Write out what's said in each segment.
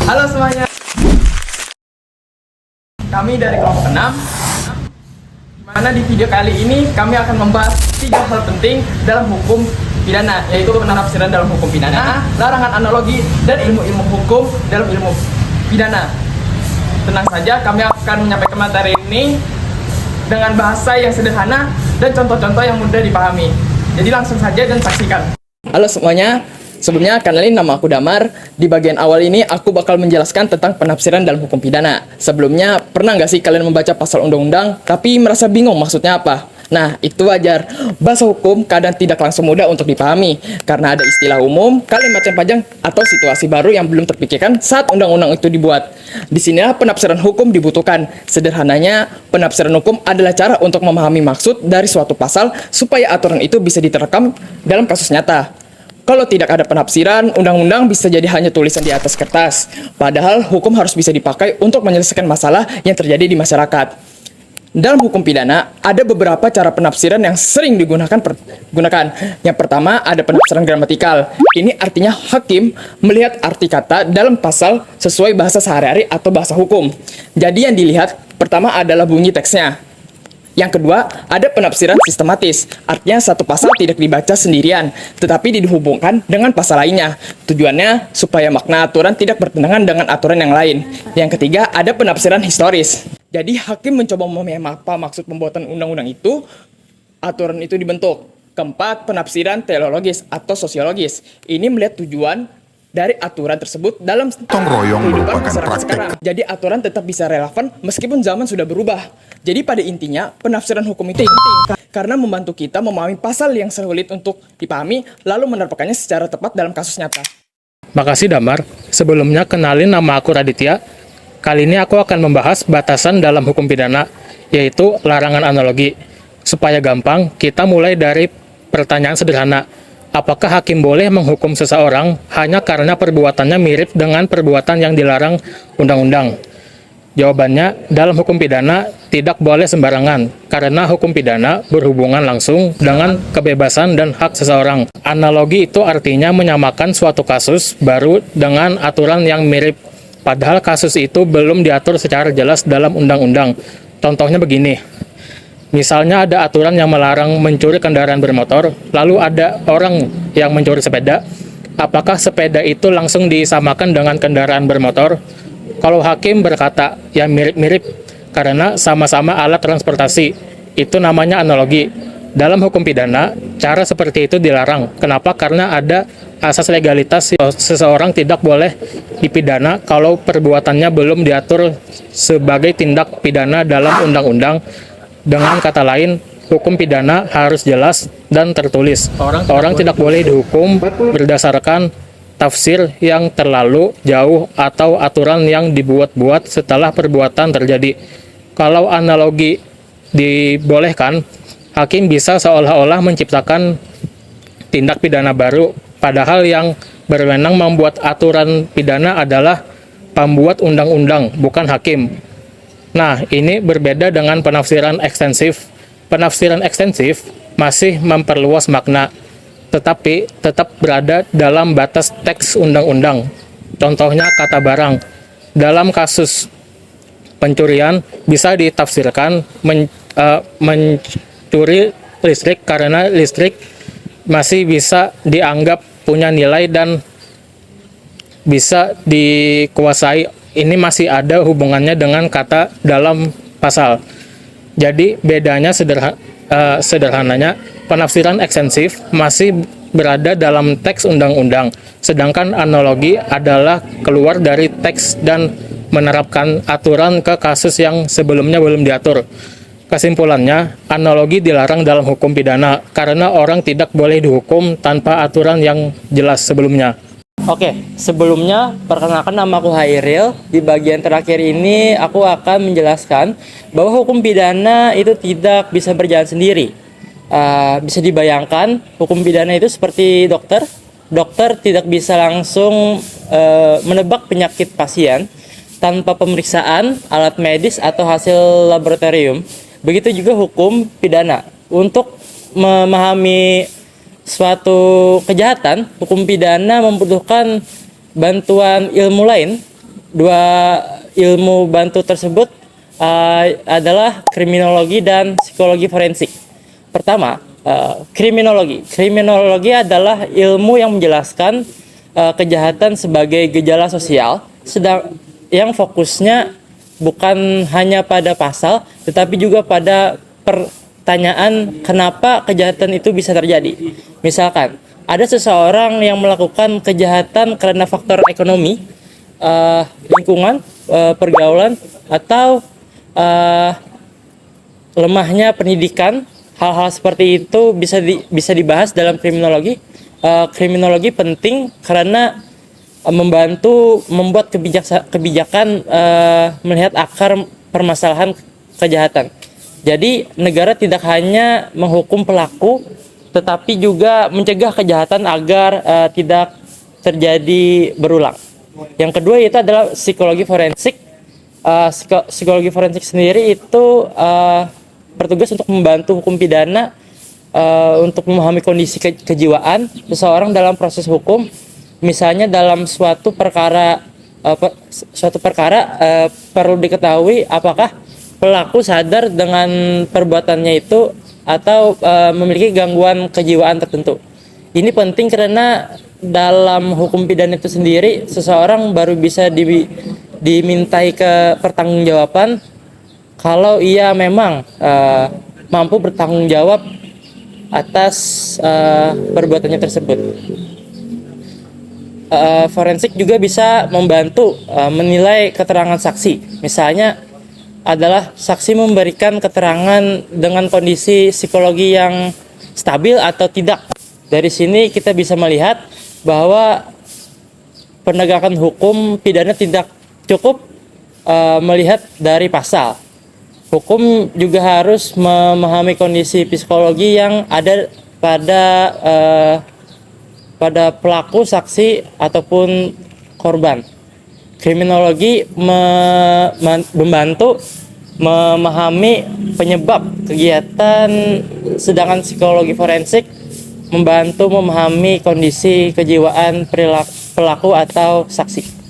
Halo semuanya, kami dari kelompok 6. Dimana di video kali ini kami akan membahas 3 hal penting dalam hukum pidana, yaitu penafsiran dalam hukum pidana, larangan analogi, dan ilmu-ilmu hukum dalam ilmu pidana. Tenang saja, kami akan menyampaikan materi ini dengan bahasa yang sederhana dan contoh-contoh yang mudah dipahami. Jadi langsung saja dan saksikan. Halo semuanya, sebelumnya kenalin, nama aku Damar. Di bagian awal ini aku bakal menjelaskan tentang penafsiran dalam hukum pidana. Sebelumnya, pernah nggak sih kalian membaca pasal undang-undang tapi merasa bingung maksudnya apa? Nah, itu wajar. Bahasa hukum kadang tidak langsung mudah untuk dipahami karena ada istilah umum, kalimat yang panjang, atau situasi baru yang belum terpikirkan saat undang-undang itu dibuat. Di sinilah penafsiran hukum dibutuhkan. Sederhananya, penafsiran hukum adalah cara untuk memahami maksud dari suatu pasal supaya aturan itu bisa diterkam dalam kasus nyata. Kalau tidak ada penafsiran, undang-undang bisa jadi hanya tulisan di atas kertas. Padahal hukum harus bisa dipakai untuk menyelesaikan masalah yang terjadi di masyarakat. Dalam hukum pidana, ada beberapa cara penafsiran yang sering digunakan. Yang pertama, ada penafsiran gramatikal. Ini artinya hakim melihat arti kata dalam pasal sesuai bahasa sehari-hari atau bahasa hukum. Jadi yang dilihat pertama adalah bunyi teksnya. Yang kedua, ada penafsiran sistematis. Artinya satu pasal tidak dibaca sendirian, tetapi dihubungkan dengan pasal lainnya. Tujuannya supaya makna aturan tidak bertentangan dengan aturan yang lain. Yang ketiga, ada penafsiran historis. Jadi hakim mencoba memahami apa maksud pembuatan undang-undang itu, aturan itu dibentuk. Keempat, penafsiran teleologis atau sosiologis. Ini melihat tujuan dari aturan tersebut dalam kehidupan masyarakat sekarang. Jadi aturan tetap bisa relevan meskipun zaman sudah berubah. Jadi pada intinya penafsiran hukum itu penting karena membantu kita memahami pasal yang sulit untuk dipahami lalu menerapkannya secara tepat dalam kasus nyata. Makasih Damar. Sebelumnya kenalin, nama aku Raditya. Kali ini aku akan membahas batasan dalam hukum pidana, yaitu larangan analogi. Supaya gampang, kita mulai dari pertanyaan sederhana. Apakah hakim boleh menghukum seseorang hanya karena perbuatannya mirip dengan perbuatan yang dilarang undang-undang? Jawabannya, dalam hukum pidana tidak boleh sembarangan, karena hukum pidana berhubungan langsung dengan kebebasan dan hak seseorang. Analogi itu artinya menyamakan suatu kasus baru dengan aturan yang mirip, padahal kasus itu belum diatur secara jelas dalam undang-undang. Contohnya begini. Misalnya ada aturan yang melarang mencuri kendaraan bermotor, lalu ada orang yang mencuri sepeda. Apakah sepeda itu langsung disamakan dengan kendaraan bermotor? Kalau hakim berkata, ya mirip-mirip, karena sama-sama alat transportasi. Itu namanya analogi. Dalam hukum pidana, cara seperti itu dilarang. Kenapa? Karena ada asas legalitas, seseorang tidak boleh dipidana kalau perbuatannya belum diatur sebagai tindak pidana dalam undang-undang. Dengan kata lain, hukum pidana harus jelas dan tertulis. Orang tidak boleh dihukum berdasarkan tafsir yang terlalu jauh atau aturan yang dibuat-buat setelah perbuatan terjadi. Kalau analogi dibolehkan, hakim bisa seolah-olah menciptakan tindak pidana baru, padahal yang berwenang membuat aturan pidana adalah pembuat undang-undang, bukan hakim. Nah, ini berbeda dengan penafsiran ekstensif. Penafsiran ekstensif masih memperluas makna, tetapi tetap berada dalam batas teks undang-undang. Contohnya kata barang. Dalam kasus pencurian bisa ditafsirkan mencuri listrik karena listrik masih bisa dianggap punya nilai dan bisa dikuasai. Ini masih ada hubungannya dengan kata dalam pasal. Jadi bedanya sederhananya, penafsiran ekstensif masih berada dalam teks undang-undang, sedangkan analogi adalah keluar dari teks dan menerapkan aturan ke kasus yang sebelumnya belum diatur. Kesimpulannya, analogi dilarang dalam hukum pidana karena orang tidak boleh dihukum tanpa aturan yang jelas sebelumnya. Oke, sebelumnya perkenalkan, nama aku Hairil. Di bagian terakhir ini aku akan menjelaskan bahwa hukum pidana itu tidak bisa berjalan sendiri. Bisa dibayangkan hukum pidana itu seperti dokter. Dokter tidak bisa langsung menebak penyakit pasien tanpa pemeriksaan alat medis atau hasil laboratorium. Begitu juga hukum pidana. Untuk memahami suatu kejahatan, hukum pidana membutuhkan bantuan ilmu lain. Dua ilmu bantu tersebut adalah kriminologi dan psikologi forensik. Pertama, kriminologi. Kriminologi adalah ilmu yang menjelaskan kejahatan sebagai gejala sosial, yang fokusnya bukan hanya pada pasal, tetapi juga pada pertanyaan kenapa kejahatan itu bisa terjadi. Misalkan, ada seseorang yang melakukan kejahatan karena faktor ekonomi, lingkungan, pergaulan, atau lemahnya pendidikan. Hal-hal seperti itu bisa dibahas dalam kriminologi. Kriminologi penting karena membantu membuat kebijakan melihat akar permasalahan kejahatan. Jadi negara tidak hanya menghukum pelaku, tetapi juga mencegah kejahatan agar tidak terjadi berulang. Yang kedua itu adalah psikologi forensik. Psikologi forensik sendiri itu bertugas untuk membantu hukum pidana untuk memahami kondisi kejiwaan seseorang dalam proses hukum. Misalnya dalam suatu perkara perlu diketahui apakah pelaku sadar dengan perbuatannya itu atau memiliki gangguan kejiwaan tertentu. Ini penting karena dalam hukum pidana itu sendiri seseorang baru bisa dimintai ke pertanggungjawaban kalau ia memang mampu bertanggung jawab atas perbuatannya tersebut. Forensik juga bisa membantu menilai keterangan saksi. Misalnya adalah saksi memberikan keterangan dengan kondisi psikologi yang stabil atau tidak. Dari sini kita bisa melihat bahwa penegakan hukum pidana tidak cukup melihat dari pasal. Hukum juga harus memahami kondisi psikologi yang ada pada pelaku, saksi, ataupun korban. Kriminologi membantu memahami penyebab kegiatan, sedangkan psikologi forensik membantu memahami kondisi kejiwaan pelaku atau saksi.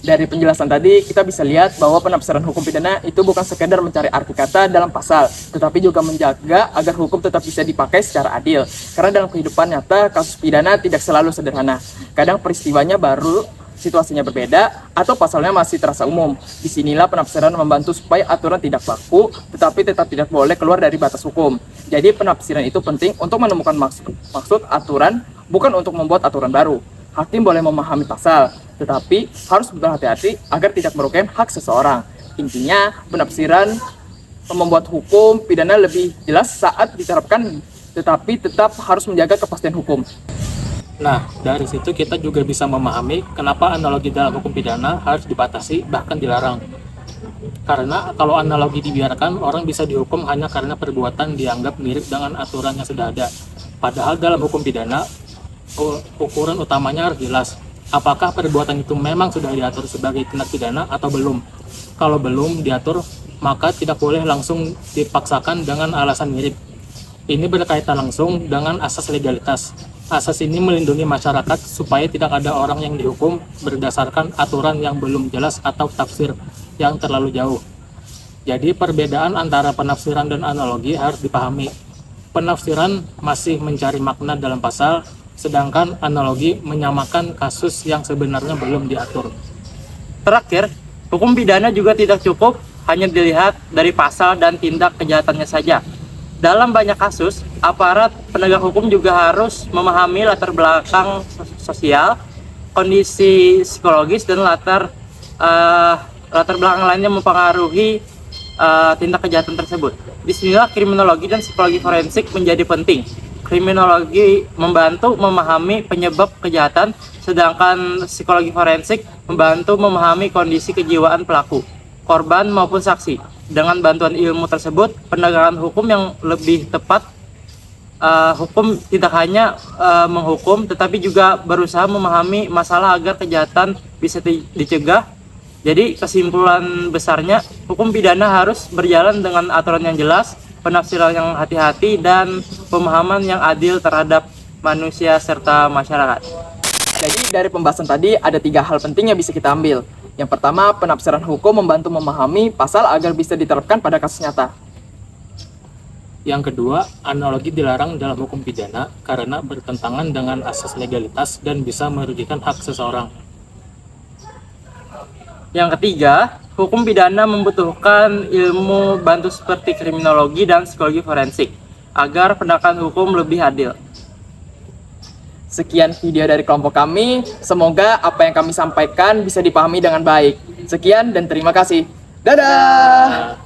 Dari penjelasan tadi, kita bisa lihat bahwa penafsiran hukum pidana itu bukan sekedar mencari arti kata dalam pasal, tetapi juga menjaga agar hukum tetap bisa dipakai secara adil. Karena dalam kehidupan nyata, kasus pidana tidak selalu sederhana. Kadang peristiwanya baru, situasinya berbeda, atau pasalnya masih terasa umum. Disinilah penafsiran membantu supaya aturan tidak baku, tetapi tetap tidak boleh keluar dari batas hukum. Jadi penafsiran itu penting untuk menemukan maksud aturan, bukan untuk membuat aturan baru. Hakim boleh memahami pasal, tetapi harus berhati-hati agar tidak merugikan hak seseorang. Intinya, penafsiran membuat hukum pidana lebih jelas saat diterapkan, tetapi tetap harus menjaga kepastian hukum. Nah, dari situ kita juga bisa memahami kenapa analogi dalam hukum pidana harus dibatasi, bahkan dilarang. Karena kalau analogi dibiarkan, orang bisa dihukum hanya karena perbuatan dianggap mirip dengan aturan yang sudah ada. Padahal dalam hukum pidana, ukuran utamanya harus jelas. Apakah perbuatan itu memang sudah diatur sebagai tindak pidana atau belum? Kalau belum diatur, maka tidak boleh langsung dipaksakan dengan alasan mirip. Ini berkaitan langsung dengan asas legalitas. Asas ini melindungi masyarakat supaya tidak ada orang yang dihukum berdasarkan aturan yang belum jelas atau tafsir yang terlalu jauh. Jadi perbedaan antara penafsiran dan analogi harus dipahami. Penafsiran masih mencari makna dalam pasal, sedangkan analogi menyamakan kasus yang sebenarnya belum diatur. Terakhir, hukum pidana juga tidak cukup hanya dilihat dari pasal dan tindak kejahatannya saja. Dalam banyak kasus, aparat penegak hukum juga harus memahami latar belakang sosial, kondisi psikologis, dan latar belakang lainnya mempengaruhi tindak kejahatan tersebut. Disinilah kriminologi dan psikologi forensik menjadi penting. Kriminologi membantu memahami penyebab kejahatan, sedangkan psikologi forensik membantu memahami kondisi kejiwaan pelaku, korban maupun saksi. Dengan bantuan ilmu tersebut, penegakan hukum yang lebih tepat, hukum tidak hanya menghukum, tetapi juga berusaha memahami masalah agar kejahatan bisa dicegah. Jadi kesimpulan besarnya, hukum pidana harus berjalan dengan aturan yang jelas, penafsiran yang hati-hati, dan pemahaman yang adil terhadap manusia, serta masyarakat. Jadi dari pembahasan tadi ada 3 hal penting yang bisa kita ambil. Yang pertama, penafsiran hukum membantu memahami pasal agar bisa diterapkan pada kasus nyata. Yang kedua, analogi dilarang dalam hukum pidana karena bertentangan dengan asas legalitas dan bisa merugikan hak seseorang. Yang ketiga, hukum pidana membutuhkan ilmu bantu seperti kriminologi dan psikologi forensik agar penegakan hukum lebih adil. Sekian video dari kelompok kami. Semoga apa yang kami sampaikan bisa dipahami dengan baik. Sekian dan terima kasih. Dadah!